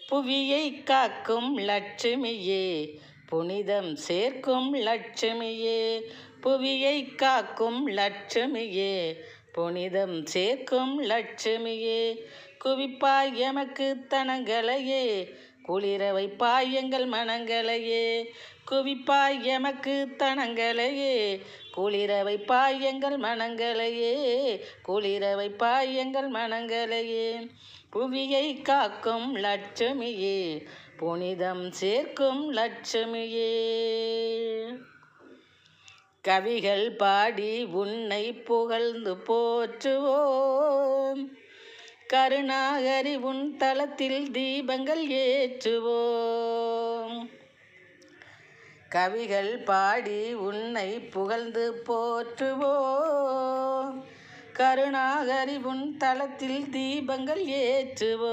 புவியை காக்கும் லட்சுமியே, புனிதம் சேர்க்கும் லட்சுமியே. புவியை காக்கும் லட்சுமியே, புனிதம் சேர்க்கும் லட்சுமியே. குவிப்பாய் எமக்கு தனங்களையே, குளிர வைப்பாய் எங்கள் மனங்களையே. குவிப்பாய் எமக்கு தனங்களையே, குளிர வைப்பாய் எங்கள் மனங்களையே. குளிர வைப்பாய் எங்கள் மனங்களையே. புவியை காக்கும் லட்சுமியே, புனிதம் சேர்க்கும் லட்சுமியே. கவிகள் பாடி உன்னை புகழ்ந்து போற்றுவோம், கருணாகரி உன் தலத்தில் தீபங்கள் ஏற்றுவோம். கவிகள் பாடி உன்னை புகழ்ந்து போற்றுவோம், கருணாகரி உன் தலத்தில் தீபங்கள் ஏற்றுவோம்.